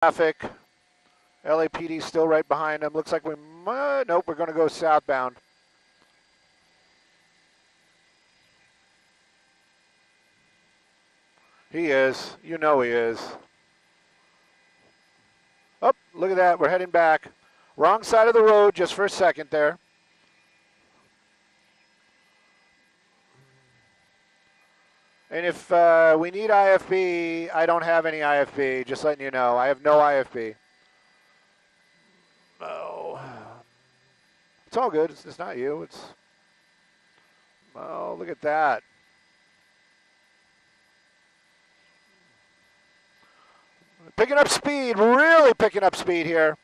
traffic. LAPD still right behind him. Looks like we might, nope, we're going to go southbound. He is. You know he is. Oh, look at that. We're heading back. Wrong side of the road just for a second there. And if we need IFB, I don't have any IFB, just letting you know. I have no IFB. Oh. It's all good. It's not you. It's. Oh, look at that. Picking up speed, really picking up speed here.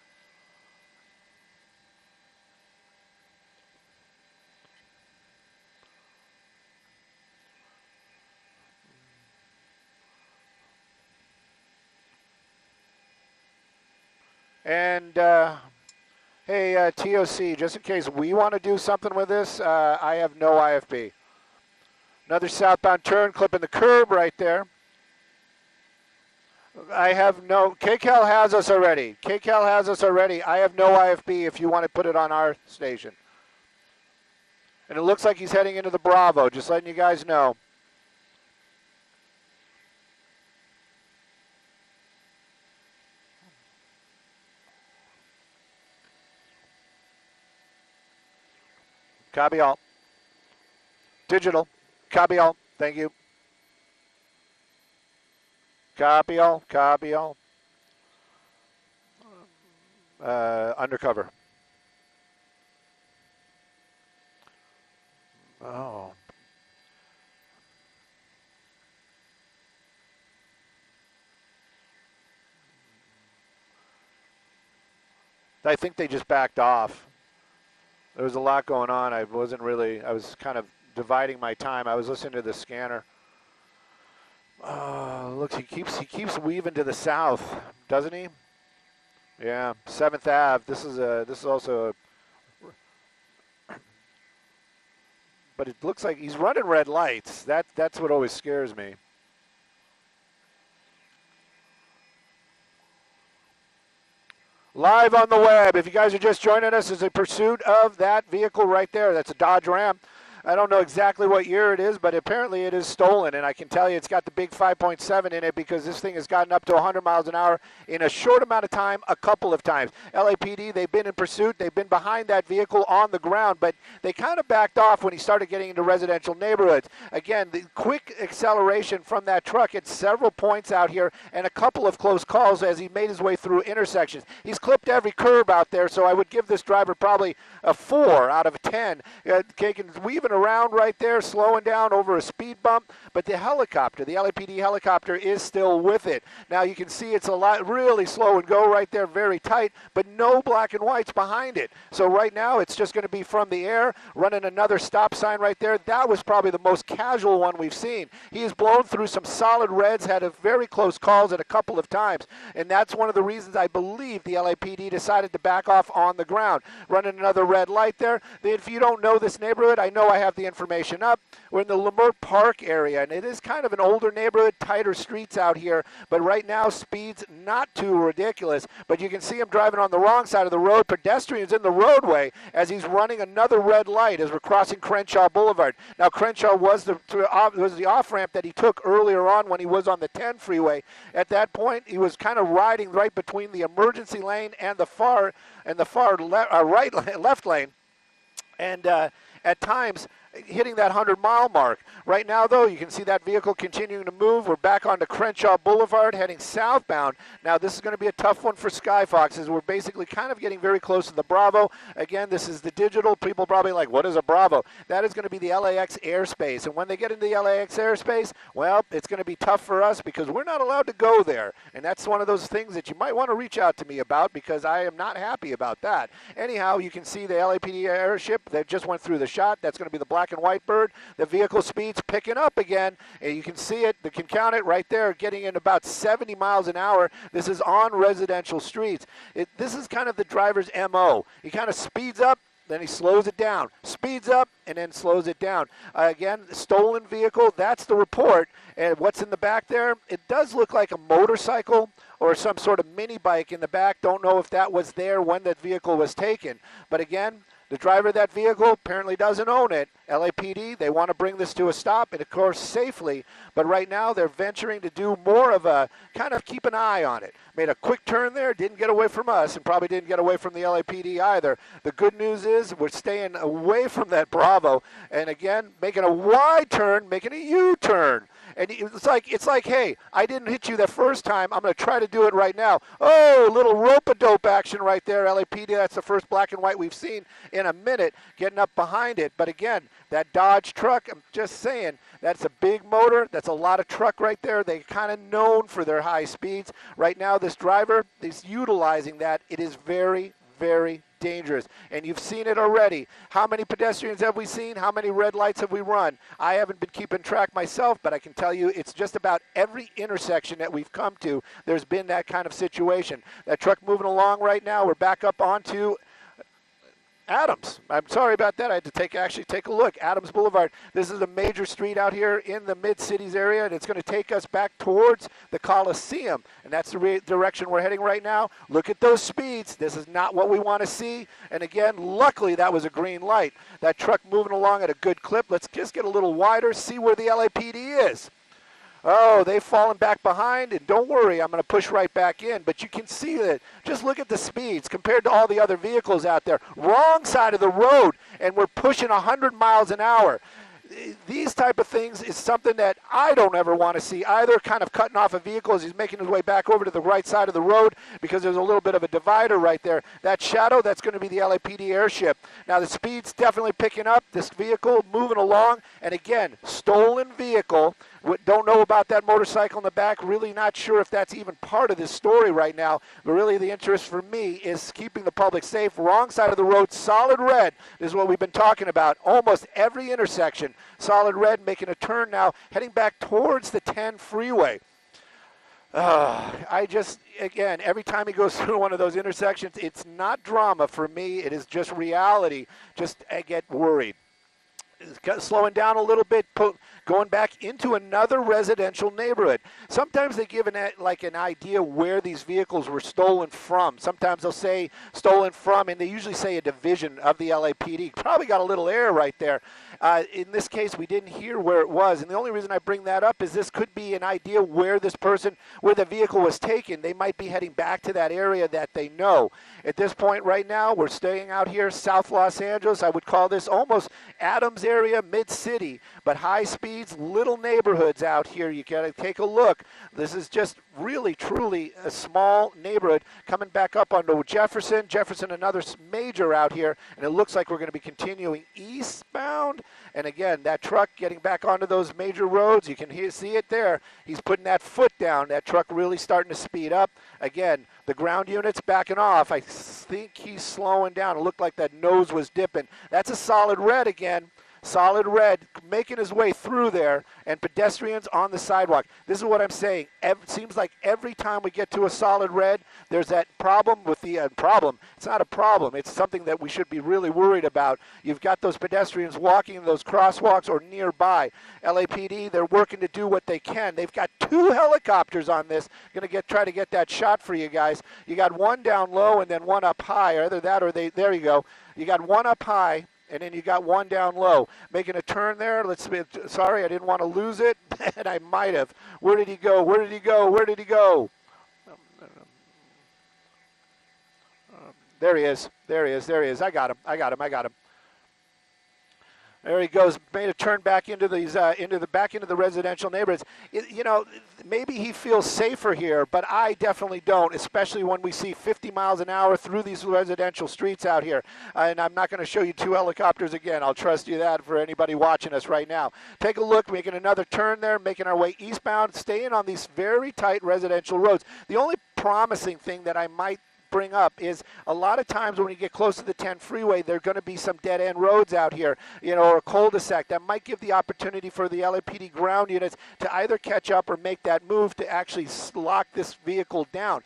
And hey, TOC, just in case we want to do something with this, I have no IFB. Another southbound turn, clipping the curb right there. I have no, KCAL has us already. KCAL has us already. I have no IFB if you want to put it on our station. And it looks like he's heading into the Bravo, just letting you guys know. Copy all. Digital. Copy all. Thank you. Copy all. Copy all. Undercover. Oh. I think they just backed off. There was a lot going on. I was kind of dividing my time. I was listening to the scanner. Look, he keeps weaving to the south, doesn't he? Yeah, 7th Ave. This is also but it looks like he's running red lights. That's what always scares me. Live on the web. If you guys are just joining us, is a pursuit of that vehicle right there. That's a Dodge Ram. I don't know exactly what year it is, but apparently it is stolen, and I can tell you it's got the big 5.7 in it because this thing has gotten up to 100 miles an hour in a short amount of time a couple of times. LAPD, they've been in pursuit. They've been behind that vehicle on the ground, but they kind of backed off when he started getting into residential neighborhoods. Again, the quick acceleration from that truck at several points out here and a couple of close calls as he made his way through intersections. He's clipped every curb out there, so I would give this driver probably a 4 out of 10. Weaving around right there, slowing down over a speed bump, but the helicopter, the LAPD helicopter, is still with it. Now you can see it's a lot really slow and go right there, very tight, but no black and whites behind it. So right now it's just going to be from the air, running another stop sign right there. That was probably the most casual one we've seen. He has blown through some solid reds, had a very close calls at a couple of times, and that's one of the reasons I believe the LAPD decided to back off on the ground. Running another red light there. If you don't know this neighborhood, I know I have the information up. We're in the Leimert Park area, and it is kind of an older neighborhood, tighter streets out here, but right now speed's not too ridiculous, but you can see him driving on the wrong side of the road. Pedestrians in the roadway as he's running another red light as we're crossing Crenshaw Boulevard. Now Crenshaw was the off-ramp that he took earlier on when he was on the 10 freeway. At that point, he was kind of riding right between the emergency lane and the left lane, and at times hitting that 100-mile mark. Right now, though, you can see that vehicle continuing to move. We're back onto Crenshaw Boulevard, heading southbound. Now, this is going to be a tough one for Skyfox, as we're basically kind of getting very close to the Bravo. Again, this is the digital. People probably like, what is a Bravo? That is going to be the LAX airspace. And when they get into the LAX airspace, well, it's going to be tough for us because we're not allowed to go there. And that's one of those things that you might want to reach out to me about because I am not happy about that. Anyhow, you can see the LAPD airship that just went through the shot. That's going to be the black and white bird. The vehicle speed's picking up again, and you can see it. You can count it right there, getting in about 70 miles an hour. This is on residential streets. This is kind of the driver's MO. He kind of speeds up, then he slows it down, speeds up, and then slows it down. Again, stolen vehicle, that's the report. And what's in the back there? It does look like a motorcycle or some sort of mini bike in the back. Don't know if that was there when that vehicle was taken. But again, the driver of that vehicle apparently doesn't own it. LAPD, they want to bring this to a stop, and of course safely, but right now they're venturing to do more of a kind of keep an eye on it. Made a quick turn there, didn't get away from us, and probably didn't get away from the LAPD either. The good news is we're staying away from that Bravo, and again, making a wide turn, making a U-turn. And it's like, hey, I didn't hit you the first time. I'm going to try to do it right now. Oh, little rope-a-dope action right there, LAPD. That's the first black and white we've seen in a minute, getting up behind it. But again, that Dodge truck, I'm just saying, that's a big motor. That's a lot of truck right there. They're kind of known for their high speeds. Right now, this driver is utilizing that. It is very, very dangerous, and you've seen it already. How many pedestrians have we seen? How many red lights have we run? I haven't been keeping track myself, but I can tell you it's just about every intersection that we've come to, there's been that kind of situation. That truck moving along right now, we're back up onto Adams. I'm sorry about that. I had to actually take a look. Adams Boulevard. This is a major street out here in the Mid-Cities area, and it's going to take us back towards the Coliseum, and that's the direction we're heading right now. Look at those speeds. This is not what we want to see, and again, luckily that was a green light. That truck moving along at a good clip. Let's just get a little wider, see where the LAPD is. Oh, they've fallen back behind, and don't worry, I'm going to push right back in. But you can see that. Just look at the speeds compared to all the other vehicles out there. Wrong side of the road, and we're pushing 100 miles an hour. These type of things is something that I don't ever want to see either, kind of cutting off a vehicle as he's making his way back over to the right side of the road because there's a little bit of a divider right there. That shadow, that's going to be the LAPD airship. Now the speed's definitely picking up. This vehicle moving along, and again, stolen vehicle. Don't know about that motorcycle in the back. Really not sure if that's even part of this story right now. But really the interest for me is keeping the public safe. Wrong side of the road, solid red is what we've been talking about. Almost every intersection, solid red, making a turn now, heading back towards the 10 freeway. Again, every time he goes through one of those intersections, it's not drama for me. It is just reality. I get worried. Slowing down a little bit, going back into another residential neighborhood. Sometimes they give an idea where these vehicles were stolen from. Sometimes they'll say stolen from, and they usually say a division of the LAPD. Probably got a little error right there. In this case, we didn't hear where it was, and the only reason I bring that up is this could be an idea where the vehicle was taken. They might be heading back to that area that they know. At this point right now, we're staying out here, South Los Angeles. I would call this almost Adams area, mid-city, but high speeds, little neighborhoods out here. You got to take a look. This is just really, truly a small neighborhood coming back up onto Jefferson. Jefferson, another major out here, and it looks like we're going to be continuing eastbound. And again, that truck getting back onto those major roads, you can see it there. He's putting that foot down. That truck really starting to speed up. Again, the ground unit's backing off. I think he's slowing down. It looked like that nose was dipping. That's a solid red again. Solid red, making his way through there, and pedestrians on the sidewalk. This is what I'm saying. It seems like every time we get to a solid red, there's that problem with the problem. It's not a problem. It's something that we should be really worried about. You've got those pedestrians walking in those crosswalks or nearby. LAPD, they're working to do what they can. They've got 2 helicopters on this. Going to try to get that shot for you guys. You got one down low and then one up high. Either that or there you go. You got one up high, and then you got one down low. Making a turn there. Sorry, I didn't want to lose it, and I might have. Where did he go? Where did he go? Where did he go? There he is. There he is. There he is. I got him. I got him. I got him. There he goes. Made a turn back into the residential neighborhoods. Maybe he feels safer here, but I definitely don't, especially when we see 50 miles an hour through these residential streets out here. And I'm not going to show you 2 helicopters again. I'll trust you that for anybody watching us right now. Take a look, making another turn there, making our way eastbound, staying on these very tight residential roads. The only promising thing that I might bring up is a lot of times when you get close to the 10 freeway, there are going to be some dead-end roads out here, or a cul-de-sac that might give the opportunity for the LAPD ground units to either catch up or make that move to actually lock this vehicle down.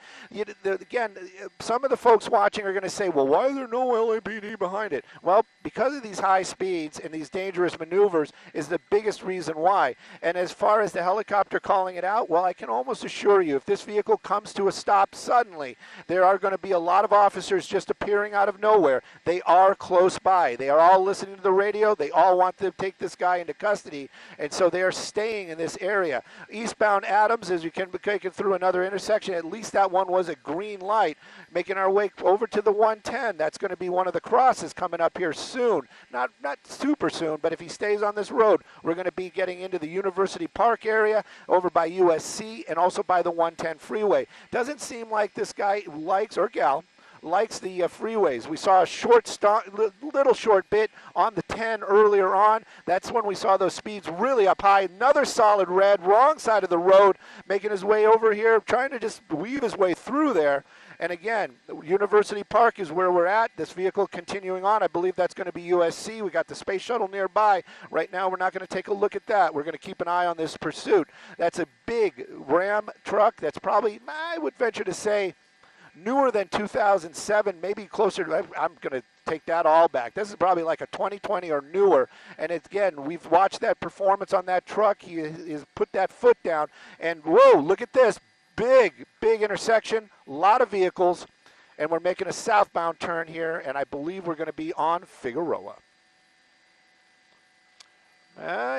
Again, some of the folks watching are going to say, well, why is there no LAPD behind it? Well, because of these high speeds and these dangerous maneuvers is the biggest reason why. And as far as the helicopter calling it out, well, I can almost assure you, if this vehicle comes to a stop suddenly, there are going to be a lot of officers just appearing out of nowhere. They are close by. They are all listening to the radio. They all want to take this guy into custody, and so they are staying in this area. Eastbound Adams, as you can be taken through another intersection, at least that one was a green light. Making our way over to the 110, that's going to be one of the crosses coming up here soon. Not super soon, but if he stays on this road, we're going to be getting into the University Park area, over by USC, and also by the 110 freeway. Doesn't seem like this guy likes, or gal, likes the freeways. We saw a little short bit on the 10 earlier on. That's when we saw those speeds really up high. Another solid red, wrong side of the road, making his way over here, trying to just weave his way through there. And again, University Park is where we're at. This vehicle continuing on. I believe that's going to be USC. We got the space shuttle nearby. Right now, we're not going to take a look at that. We're going to keep an eye on this pursuit. That's a big Ram truck. That's probably, I would venture to say, newer than 2007, maybe closer to, I'm going to take that all back. This is probably like a 2020 or newer. And again, we've watched that performance on that truck. He has put that foot down. And whoa, look at this. Big intersection, a lot of vehicles, and we're making a southbound turn here, and I believe we're going to be on Figueroa.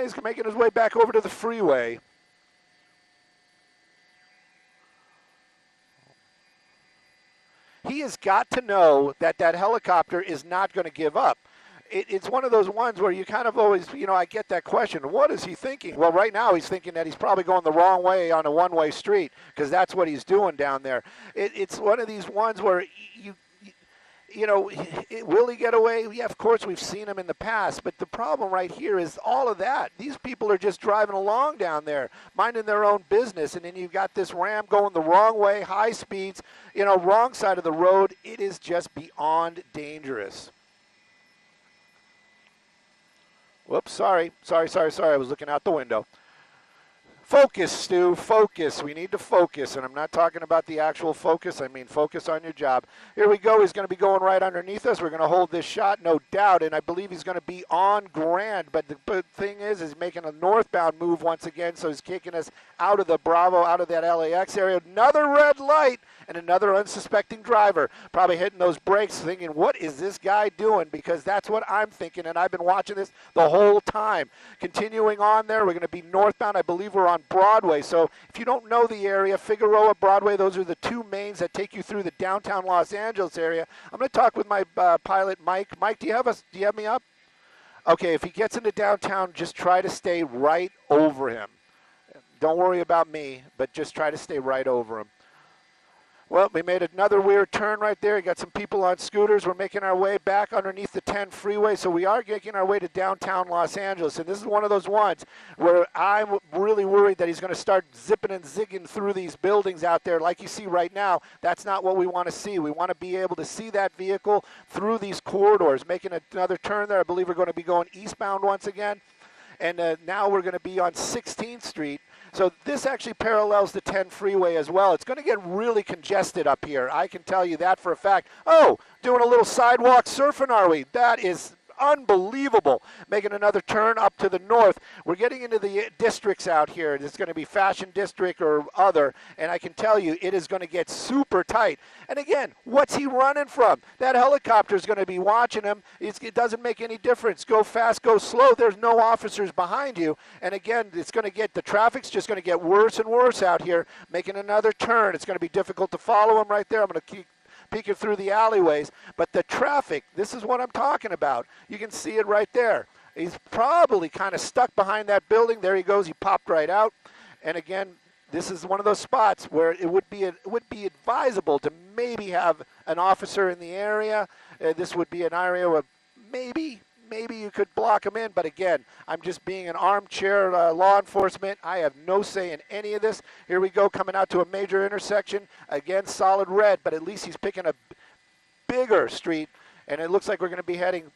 He's making his way back over to the freeway. He has got to know that that helicopter is not going to give up. It's one of those ones where you kind of always, I get that question. What is he thinking? Well, right now he's thinking that he's probably going the wrong way on a one-way street because that's what he's doing down there. It's one of these ones where will he get away? Yeah, of course we've seen him in the past, but the problem right here is all of that. These people are just driving along down there, minding their own business, and then you've got this Ram going the wrong way, high speeds, wrong side of the road. It is just beyond dangerous. Whoops, sorry. I was looking out the window. Focus, Stu, focus. We need to focus, and I'm not talking about the actual focus. I mean focus on your job. Here we go. He's going to be going right underneath us. We're going to hold this shot, no doubt, and I believe he's going to be on Grand. But the thing is he's making a northbound move once again, so he's kicking us out of the Bravo, out of that LAX area. Another red light, and another unsuspecting driver probably hitting those brakes thinking, what is this guy doing? Because that's what I'm thinking, and I've been watching this the whole time. Continuing on there, we're going to be northbound. I believe we're on Broadway. So if you don't know the area, Figueroa, Broadway, those are the two mains that take you through the downtown Los Angeles area. I'm going to talk with my pilot, Mike. Mike, do you have me up? Okay, if he gets into downtown, just try to stay right over him. Don't worry about me, but just try to stay right over him. Well, we made another weird turn right there. You got some people on scooters. We're making our way back underneath the 10 freeway, so we are making our way to downtown Los Angeles. And this is one of those ones where I'm really worried that he's going to start zipping and zigging through these buildings out there like you see right now. That's not what we want to see. We want to be able to see that vehicle through these corridors. Making another turn there. I believe we're going to be going eastbound once again. And now we're going to be on 16th Street. So this actually parallels the 10 freeway as well. It's going to get really congested up here. I can tell you that for a fact. Oh, doing a little sidewalk surfing, are we? That is unbelievable. Making another turn up to the north. We're getting into the districts out here. It's going to be Fashion District or other, and I can tell you it is going to get super tight. And again, what's he running from? That helicopter is going to be watching him. It doesn't make any difference. Go fast, go slow. There's no officers behind you. And again, it's going to get, the traffic's just going to get worse and worse out here. Making another turn. It's going to be difficult to follow him right there. I'm going to keep peeking through the alleyways, but the traffic, this is what I'm talking about. You can see it right there. He's probably kind of stuck behind that building. There he goes. He popped right out. And again, this is one of those spots where it would be advisable to maybe have an officer in the area. This would be an area where maybe maybe you could block him in. But again, I'm just being an armchair law enforcement. I have no say in any of this. Here we go, coming out to a major intersection. Again, solid red, but at least he's picking a bigger street, and it looks like we're going to be heading.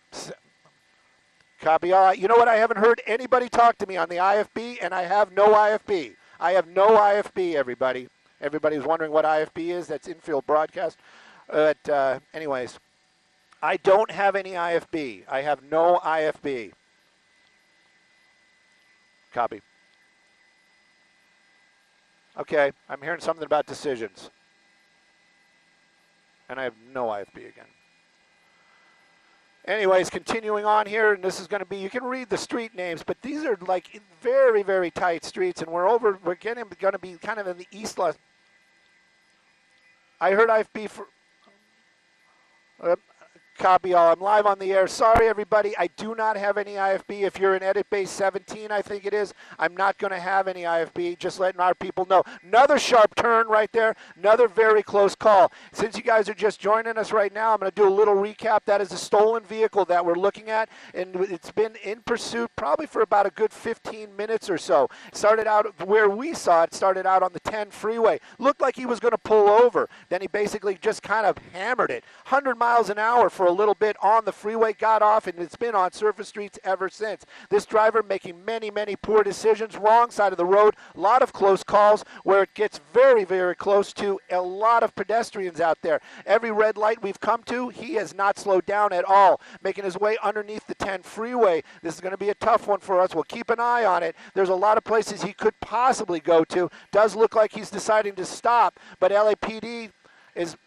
Copy. You know what? I haven't heard anybody talk to me on the IFB, and I have no IFB. I have no IFB, everybody. Everybody's wondering what IFB is. That's infield broadcast. But anyways, I don't have any IFB. I have no IFB. Copy. Okay, I'm hearing something about decisions. And I have no IFB again. Anyways, continuing on here, and this is going to be, you can read the street names, but these are like very, very tight streets, and we're going to be kind of in the east. I heard IFB for, copy all. I'm live on the air. Sorry, everybody. I do not have any IFB. If you're in Edit Base 17, I think it is, I'm not going to have any IFB. Just letting our people know. Another sharp turn right there. Another very close call. Since you guys are just joining us right now, I'm going to do a little recap. That is a stolen vehicle that we're looking at, and it's been in pursuit probably for about a good 15 minutes or so. It started out where we saw it. Started out on the 10 freeway. Looked like he was going to pull over. Then he basically just kind of hammered it. 100 miles an hour for a little bit on the freeway, got off, and it's been on surface streets ever since. This driver making many, many poor decisions, wrong side of the road, a lot of close calls where it gets very, very close to a lot of pedestrians out there. Every red light we've come to, he has not slowed down at all, making his way underneath the 10 freeway. This is going to be a tough one for us. We'll keep an eye on it. There's a lot of places he could possibly go to. Does look like he's deciding to stop, but LAPD is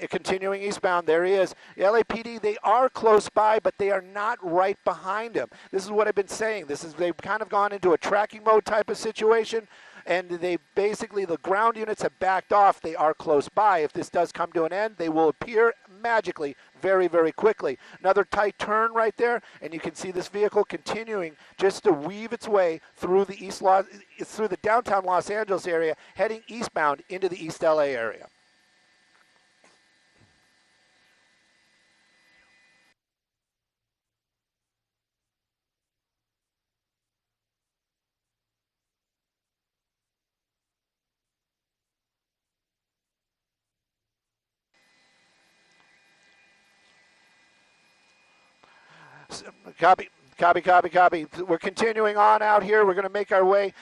continuing eastbound. There he is. The LAPD, they are close by, but they are not right behind him. This is what I've been saying. They've kind of gone into a tracking mode type of situation, and they basically, the ground units have backed off. They are close by. If this does come to an end, they will appear magically very, very quickly. Another tight turn right there, and you can see this vehicle continuing just to weave its way through through the downtown Los Angeles area, heading eastbound into the East LA area. Copy, copy, copy, copy. We're continuing on out here. We're going to make our way.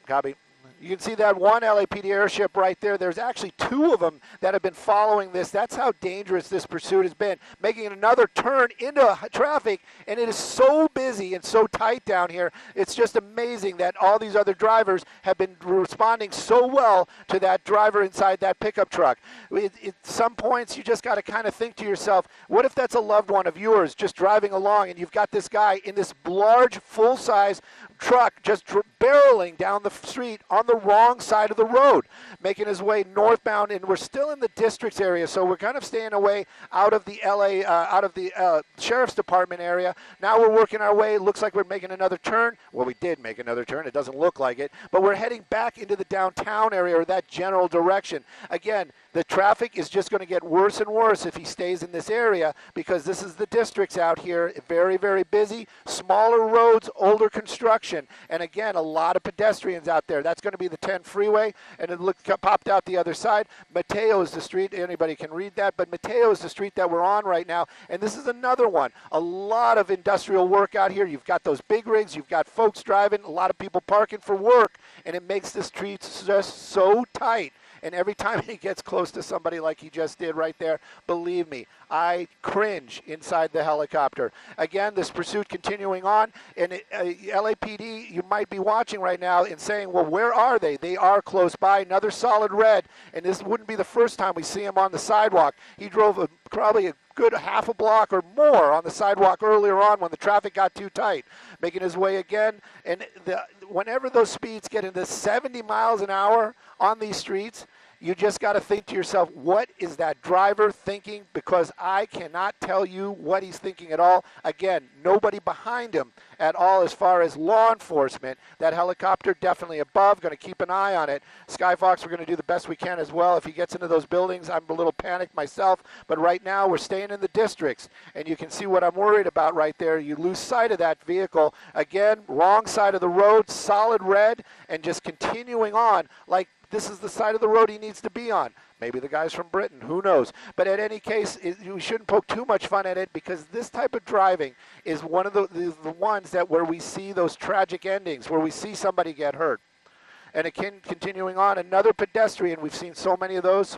Copy. You can see that one LAPD airship right there. There's actually two of them that have been following this. That's how dangerous this pursuit has been. Making another turn into traffic, and it is so busy and so tight down here. It's just amazing that all these other drivers have been responding so well to that driver inside that pickup truck. At some points, you just got to kind of think to yourself, what if that's a loved one of yours just driving along, and you've got this guy in this large, full-size truck just barreling down the street on the wrong side of the road, making his way northbound, and we're still in the districts area, so we're kind of staying away out of the LA, out of the Sheriff's Department area. Now we're working our way. Looks like we're making another turn. Well, we did make another turn. It doesn't look like it, but we're heading back into the downtown area, or that general direction. Again, the traffic is just going to get worse and worse if he stays in this area, because this is the districts out here. Very, very busy. Smaller roads, older construction, and again, a lot of pedestrians out there. That's going to be the 10 freeway, and it popped out the other side. Mateo is the street. Anybody can read that, but Mateo is the street that we're on right now, and this is another one. A lot of industrial work out here. You've got those big rigs. You've got folks driving, a lot of people parking for work, and it makes the streets just so tight. And every time he gets close to somebody like he just did right there, believe me, I cringe inside the helicopter. Again, this pursuit continuing on, and LAPD, you might be watching right now and saying, well, where are they? They are close by. Another solid red, and this wouldn't be the first time we see him on the sidewalk. He drove probably a good half a block or more on the sidewalk earlier on when the traffic got too tight, making his way again. And whenever those speeds get into 70 miles an hour on these streets, you just got to think to yourself, what is that driver thinking? Because I cannot tell you what he's thinking at all. Again, nobody behind him at all as far as law enforcement. That helicopter definitely above, going to keep an eye on it. Skyfox, we're going to do the best we can as well. If he gets into those buildings, I'm a little panicked myself. But right now, we're staying in the districts. And you can see what I'm worried about right there. You lose sight of that vehicle. Again, wrong side of the road, solid red, and just continuing on like this is the side of the road he needs to be on. Maybe the guy's from Britain, who knows? But in any case, you shouldn't poke too much fun at it, because this type of driving is one of the ones that where we see those tragic endings, where we see somebody get hurt. And again, continuing on, another pedestrian, we've seen so many of those.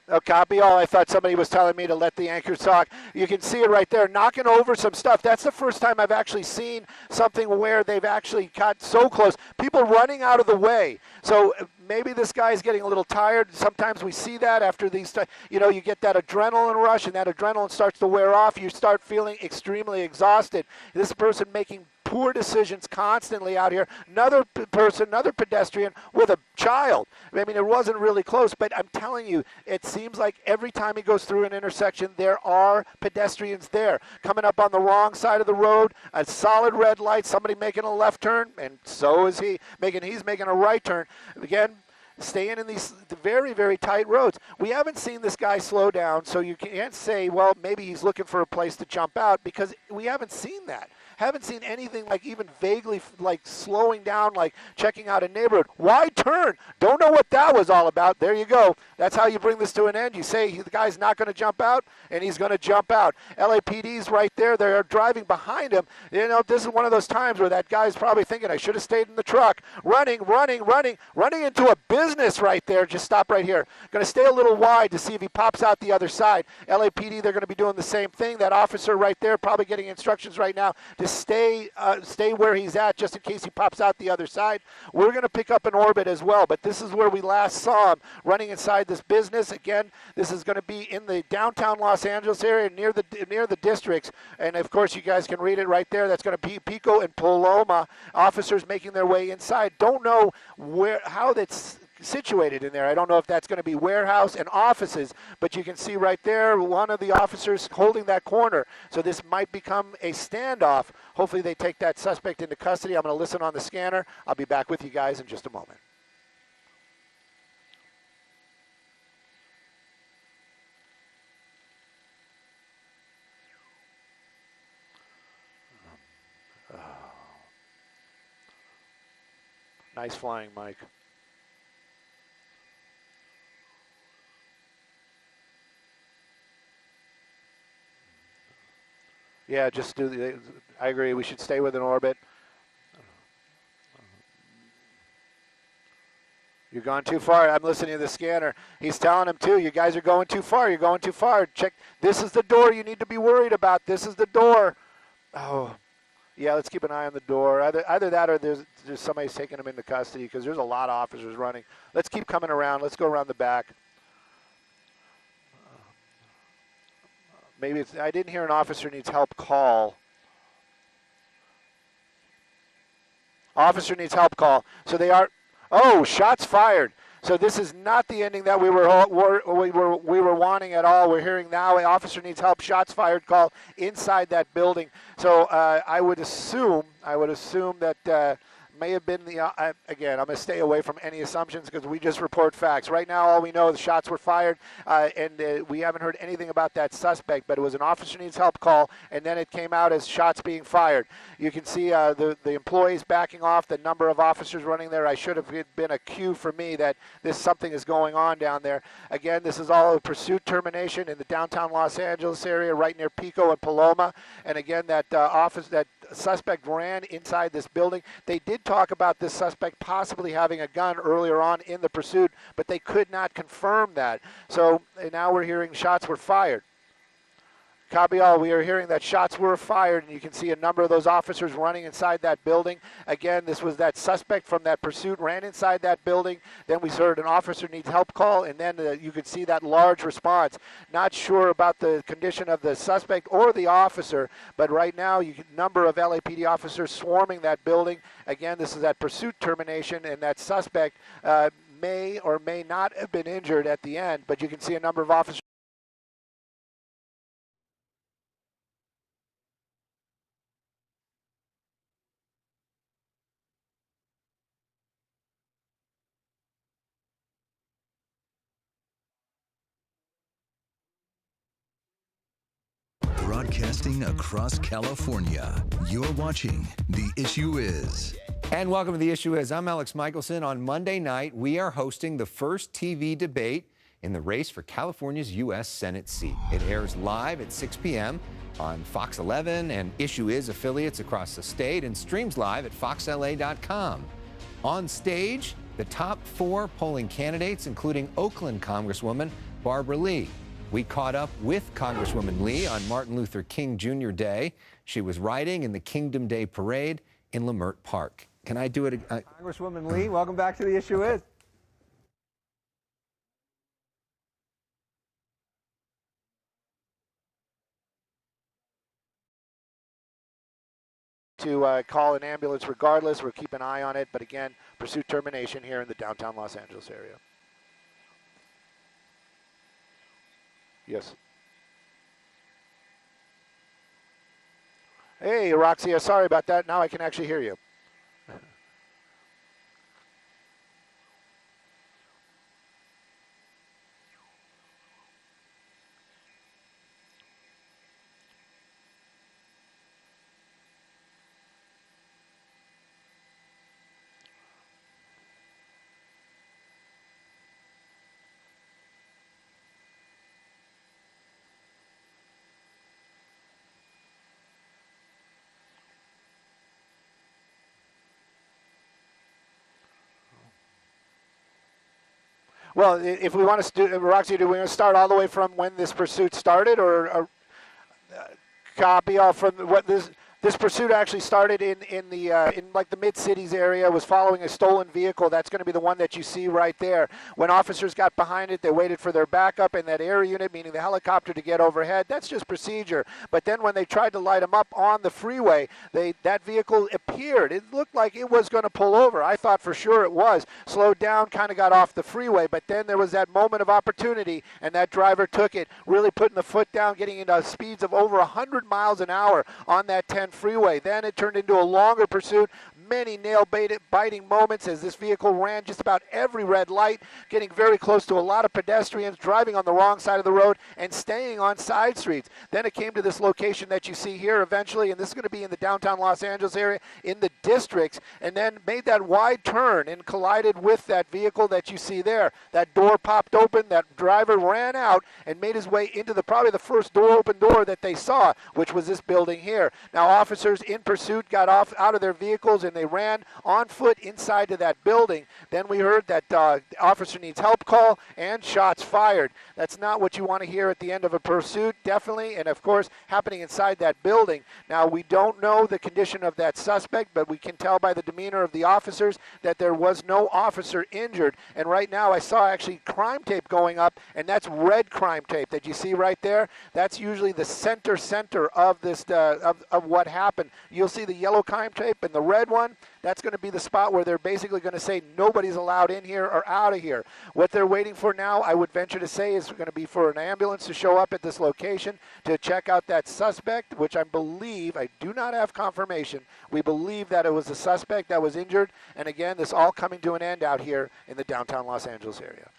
A copy all. I thought somebody was telling me to let the anchors talk. You can see it right there, knocking over some stuff. That's the first time I've actually seen something where they've actually got so close. People running out of the way. So maybe this guy's getting a little tired. Sometimes we see that after these, you get that adrenaline rush, and that adrenaline starts to wear off. You start feeling extremely exhausted. This person making poor decisions constantly out here. Another person, another pedestrian with a child. I mean, it wasn't really close, but I'm telling you, it seems like every time he goes through an intersection, there are pedestrians there. Coming up on the wrong side of the road, a solid red light, somebody making a left turn, and so is he. He's making a right turn. Again, staying in these very, very tight roads. We haven't seen this guy slow down, so you can't say, well, maybe he's looking for a place to jump out, because we haven't seen that. Haven't seen anything like even vaguely like slowing down, like checking out a neighborhood. Why turn? Don't know what that was all about. There you go. That's how you bring this to an end. You say the guy's not going to jump out, and he's going to jump out. LAPD's right there. They're driving behind him. This is one of those times where that guy's probably thinking, I should have stayed in the truck. Running into a business right there. Just stop right here. Going to stay a little wide to see if he pops out the other side. LAPD, they're going to be doing the same thing. That officer right there probably getting instructions right now to stay where he's at, just in case he pops out the other side. We're going to pick up an orbit as well, but this is where we last saw him running inside this business. Again, this is going to be in the downtown Los Angeles area near the districts, and of course you guys can read it right there. That's going to be Pico and Paloma. Officers making their way inside. Don't know how that's situated in there. I don't know if that's going to be warehouse and offices, but you can see right there one of the officers holding that corner. So this might become a standoff. Hopefully they take that suspect into custody. I'm going to listen on the scanner. I'll be back with you guys in just a moment. Nice flying, Mike. Yeah, I agree. We should stay within orbit. You're going too far. I'm listening to the scanner. He's telling him too, you guys are going too far. You're going too far. Check. This is the door you need to be worried about. This is the door. Oh, yeah, let's keep an eye on the door. Either that or there's somebody's taking him into custody, because there's a lot of officers running. Let's keep coming around. Let's go around the back. Maybe I didn't hear an officer needs help call. Officer needs help call. So they are, shots fired. So this is not the ending that we were wanting at all. We're hearing now an officer needs help, shots fired call inside that building. So I would assume that may have been again, I'm going to stay away from any assumptions, because we just report facts. Right now, all we know is the shots were fired, and we haven't heard anything about that suspect, but it was an officer needs help call, and then it came out as shots being fired. You can see the employees backing off, the number of officers running there. I should have been a cue for me that something is going on down there. Again, this is all a pursuit termination in the downtown Los Angeles area, right near Pico and Paloma. And again, that suspect ran inside this building. They did talk about this suspect possibly having a gun earlier on in the pursuit, but they could not confirm that. So now we're hearing shots were fired. Cabial, we are hearing that shots were fired, and you can see a number of those officers running inside that building. Again, this was that suspect from that pursuit ran inside that building. Then we heard an officer needs help call, and then you could see that large response. Not sure about the condition of the suspect or the officer, but right now, number of LAPD officers swarming that building. Again, this is that pursuit termination, and that suspect may or may not have been injured at the end, but you can see a number of officers. Broadcasting across California, you're watching The Issue Is. And welcome to The Issue Is. I'm Alex Michelson. On Monday night, we are hosting the first TV debate in the race for California's U.S. Senate seat. It airs live at 6 p.m. on Fox 11 and Issue Is affiliates across the state and streams live at foxla.com. On stage, the top 4 polling candidates, including Oakland Congresswoman Barbara Lee. We caught up with Congresswoman Lee on Martin Luther King Jr. Day. She was riding in the Kingdom Day Parade in Leimert Park. Can I do it? Congresswoman Lee, welcome back to The Issue Is. To call an ambulance regardless. We'll keep an eye on it. But again, pursuit termination here in the downtown Los Angeles area. Yes. Hey, Roxy, sorry about that. Now I can actually hear you. Well, if we want to do, Roxy, do we want to start all the way from when this pursuit started, or copy off from what this pursuit actually started in like the mid-cities area, was following a stolen vehicle. That's going to be the one that you see right there. When officers got behind it, they waited for their backup and that air unit, meaning the helicopter, to get overhead. That's just procedure. But then when they tried to light them up on the freeway, that vehicle appeared. It looked like it was going to pull over. I thought for sure it was. Slowed down, kind of got off the freeway. But then there was that moment of opportunity, and that driver took it, really putting the foot down, getting into speeds of over 100 miles an hour on that 10 freeway. Then it turned into a longer pursuit, many nail-biting moments as this vehicle ran just about every red light, getting very close to a lot of pedestrians, driving on the wrong side of the road and staying on side streets. Then it came to this location that you see here eventually, and this is going to be in the downtown Los Angeles area, in the districts, and then made that wide turn and collided with that vehicle that you see there. That door popped open, that driver ran out and made his way into probably the first open door that they saw, which was this building here. Now, officers in pursuit got out of their vehicles, and they ran on foot inside to that building. Then we heard that officer needs help call and shots fired. That's not what you want to hear at the end of a pursuit, definitely, and of course happening inside that building. Now, we don't know the condition of that suspect, but we can tell by the demeanor of the officers that there was no officer injured. And right now I saw actually crime tape going up, and that's red crime tape that you see right there. That's usually the center of this of what happened. You'll see the yellow crime tape and the red one. That's going to be the spot where they're basically going to say nobody's allowed in here or out of here. What they're waiting for now, I would venture to say, is going to be for an ambulance to show up at this location to check out that suspect, which I believe, I do not have confirmation, we believe that it was a suspect that was injured. And again, this all coming to an end out here in the downtown Los Angeles area.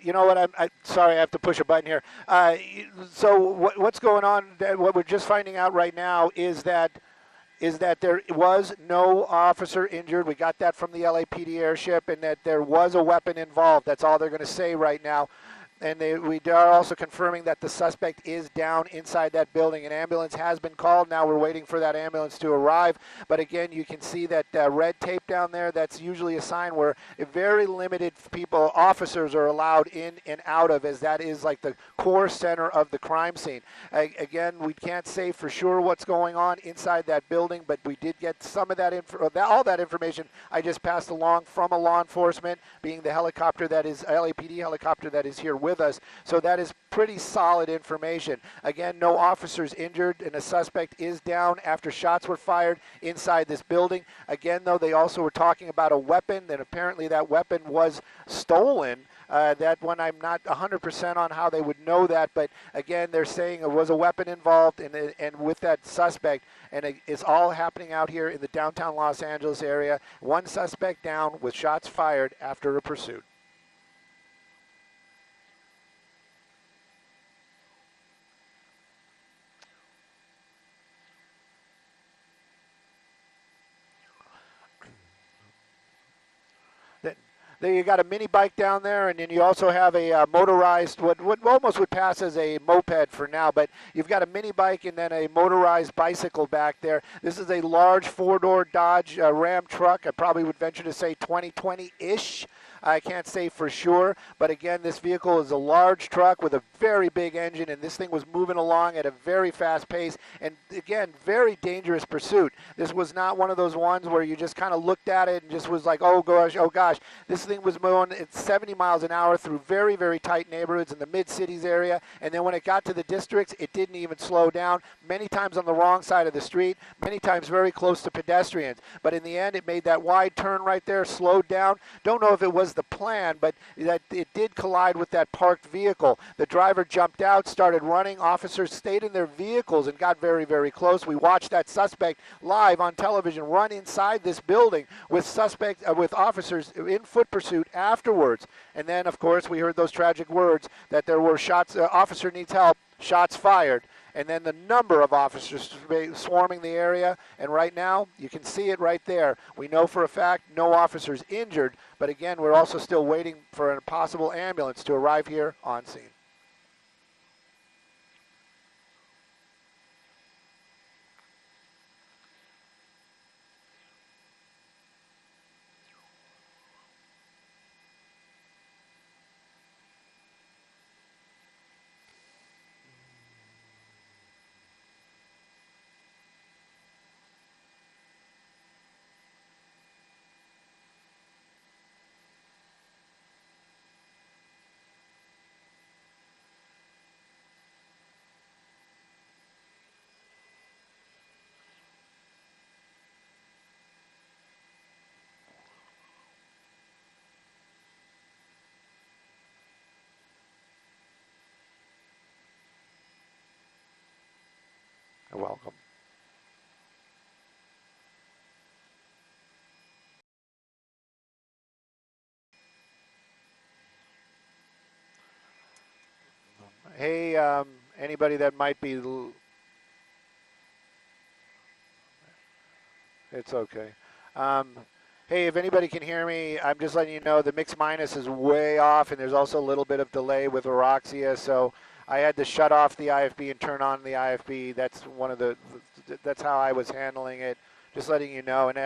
You know what? I'm sorry. I have to push a button here. So what's going on? What we're just finding out right now is that there was no officer injured. We got that from the LAPD airship, and that there was a weapon involved. That's all they're going to say right now. And we are also confirming that the suspect is down inside that building. An ambulance has been called. Now we're waiting for that ambulance to arrive. But again, you can see that red tape down there. That's usually a sign where very limited officers are allowed in and out of, as that is like the core center of the crime scene. Again, we can't say for sure what's going on inside that building, but we did get some of that all that information I just passed along from a law enforcement, being the helicopter that is LAPD helicopter that is here with us. So that is pretty solid information. Again, no officers injured, and a suspect is down after shots were fired inside this building. Again, though, they also were talking about a weapon, and apparently that weapon was stolen. That one, I'm not 100% on how they would know that, but again, they're saying there was a weapon involved, and with that suspect, and it's all happening out here in the downtown Los Angeles area. One suspect down with shots fired after a pursuit. There you got a mini bike down there, and then you also have a motorized, what almost would pass as a moped for now, but you've got a mini bike and then a motorized bicycle back there. This is a large four-door Dodge Ram truck. I probably would venture to say 2020-ish. I can't say for sure, but again, this vehicle is a large truck with a very big engine, and this thing was moving along at a very fast pace, and again, very dangerous pursuit. This was not one of those ones where you just kind of looked at it and just was like, oh gosh. This thing was moving at 70 miles an hour through very, very tight neighborhoods in the mid-cities area, and then when it got to the districts, it didn't even slow down, many times on the wrong side of the street, many times very close to pedestrians, but in the end, it made that wide turn right there, slowed down. Don't know if it was the plan, but that it did collide with that parked vehicle. The driver jumped out, started running. Officers stayed in their vehicles and got very, very close. We watched that suspect live on television run inside this building with officers in foot pursuit afterwards. And then, of course, we heard those tragic words that there were shots. Officer needs help. Shots fired. And then the number of officers swarming the area, and right now, you can see it right there. We know for a fact no officers injured, but again, we're also still waiting for a possible ambulance to arrive here on scene. You're welcome. Hey, anybody that might be... It's okay. Hey, if anybody can hear me, I'm just letting you know the mix minus is way off, and there's also a little bit of delay with Auroxia, so I had to shut off the IFB and turn on the IFB. That's how I was handling it. Just letting you know. And